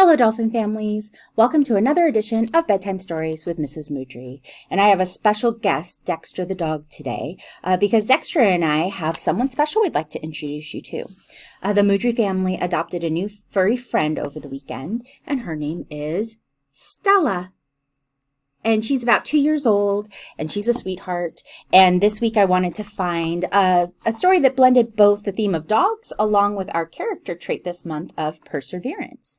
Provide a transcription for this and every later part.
Hello, dolphin families. Welcome to another edition of Bedtime Stories with Mrs. Moodry. And I have a special guest, Dexter the dog, today, because Dexter and I have someone special we'd like to introduce you to. The Moodry family adopted a new furry friend over the weekend, and her name is Stella. And she's about 2 years old, and she's a sweetheart. And this week I wanted to find a story that blended both the theme of dogs along with our character trait this month of perseverance.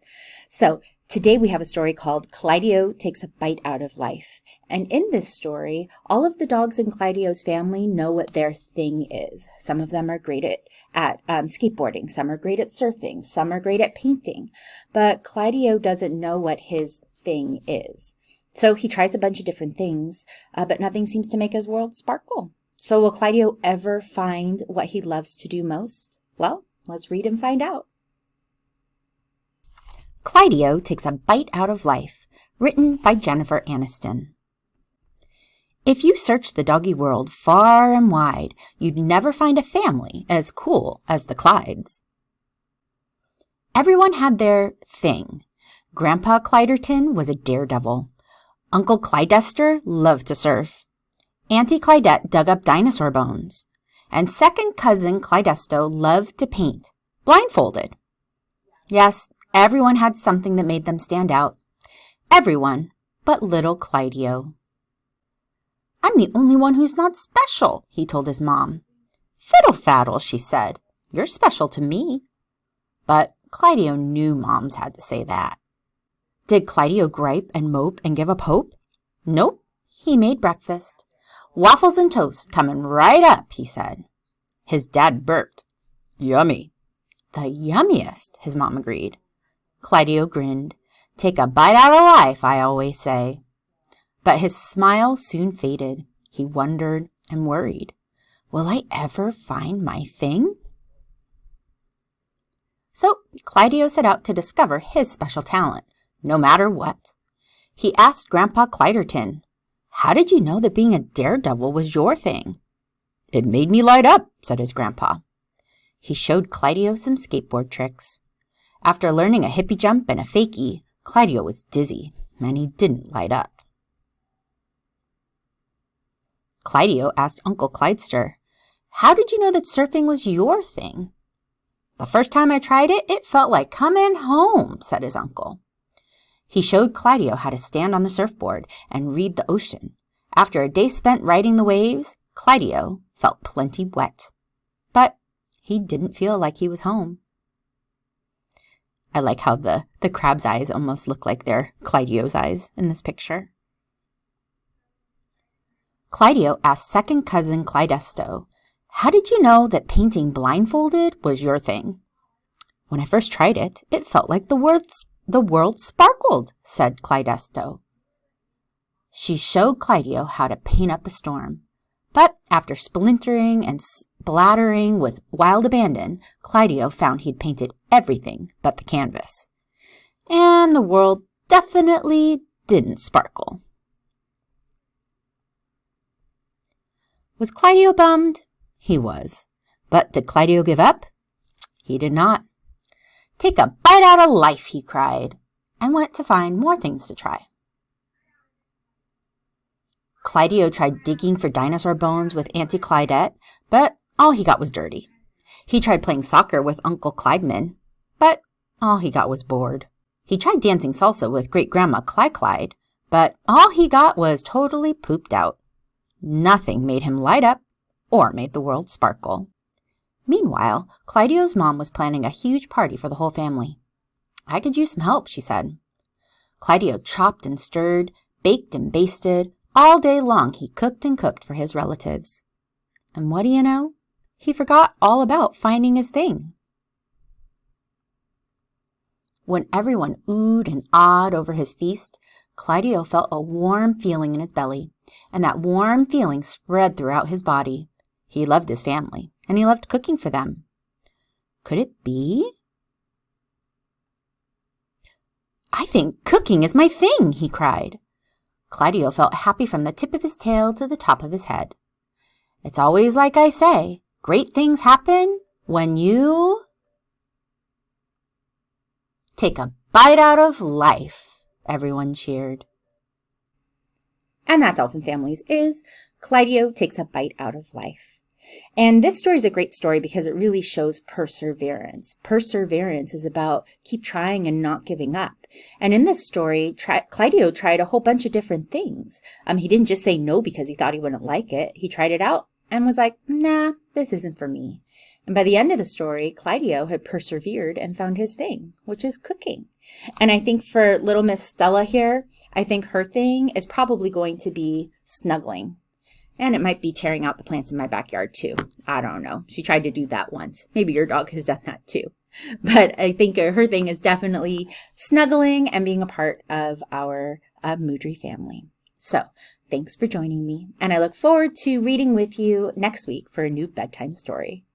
So today we have a story called Clydeo Takes a Bite Out of Life. And in this story, all of the dogs in Clydeo's family know what their thing is. Some of them are great at skateboarding. Some are great at surfing. Some are great at painting. But Clydeo doesn't know what his thing is. So he tries a bunch of different things, but nothing seems to make his world sparkle. So will Clydeo ever find what he loves to do most? Well, let's read and find out. Clydeo Takes a Bite Out of Life, written by Jennifer Aniston. If you searched the doggy world far and wide, you'd never find a family as cool as the Clydes. Everyone had their thing. Grandpa Clyderton was a daredevil. Uncle Clydester loved to surf. Auntie Clydette dug up dinosaur bones. And second cousin Clydesto loved to paint, blindfolded. Yes, everyone had something that made them stand out. Everyone but little Clydeo. I'm the only one who's not special, he told his mom. Fiddle faddle, she said. You're special to me. But Clydeo knew moms had to say that. Did Clydeo gripe and mope and give up hope? Nope, he made breakfast. Waffles and toast coming right up, he said. His dad burped. Yummy. The yummiest, his mom agreed. Clydeo grinned. Take a bite out of life, I always say. But his smile soon faded. He wondered and worried. Will I ever find my thing? So Clydeo set out to discover his special talent. No matter what. He asked Grandpa Clyderton, how did you know that being a daredevil was your thing? It made me light up, said his grandpa. He showed Clydeo some skateboard tricks. After learning a hippie jump and a fakie, Clydeo was dizzy, and he didn't light up. Clydeo asked Uncle Clydester, how did you know that surfing was your thing? The first time I tried it, it felt like coming home, said his uncle. He showed Clydeo how to stand on the surfboard and read the ocean. After a day spent riding the waves, Clydeo felt plenty wet. But he didn't feel like he was home. I like how the crab's eyes almost look like they're Clydeo's eyes in this picture. Clydeo asked second cousin Clydesto, how did you know that painting blindfolded was your thing? When I first tried it, it felt like the world sparkled, said Clydesto. She showed Clydeo how to paint up a storm. But after splintering and splattering with wild abandon, Clydeo found he'd painted everything but the canvas. And the world definitely didn't sparkle. Was Clydeo bummed? He was. But did Clydeo give up? He did not. Take a bite out of life, he cried, and went to find more things to try. Clydeo tried digging for dinosaur bones with Auntie Clydette, but all he got was dirty. He tried playing soccer with Uncle Clydeman, but all he got was bored. He tried dancing salsa with Great-Grandma Clyde, but all he got was totally pooped out. Nothing made him light up or made the world sparkle. Meanwhile, Clydeo's mom was planning a huge party for the whole family. I could use some help, she said. Clydeo chopped and stirred, baked and basted. All day long he cooked and cooked for his relatives. And what do you know? He forgot all about finding his thing. When everyone oohed and awed over his feast, Clydeo felt a warm feeling in his belly, and that warm feeling spread throughout his body. He loved his family, and he loved cooking for them. Could it be? I think cooking is my thing, he cried. Clydeo felt happy from the tip of his tail to the top of his head. It's always like I say, great things happen when you take a bite out of life, everyone cheered. And that's Elfin Families is Clydeo Takes a Bite Out of Life. And this story is a great story because it really shows perseverance. Perseverance is about keep trying and not giving up. And in this story, Clydeo tried a whole bunch of different things. He didn't just say no because he thought he wouldn't like it. He tried it out and was like, nah, this isn't for me. And by the end of the story, Clydeo had persevered and found his thing, which is cooking. And I think for little Miss Stella here, I think her thing is probably going to be snuggling. And it might be tearing out the plants in my backyard too. I don't know. She tried to do that once. Maybe your dog has done that too. But I think her thing is definitely snuggling and being a part of our Moodry family. So thanks for joining me. And I look forward to reading with you next week for a new bedtime story.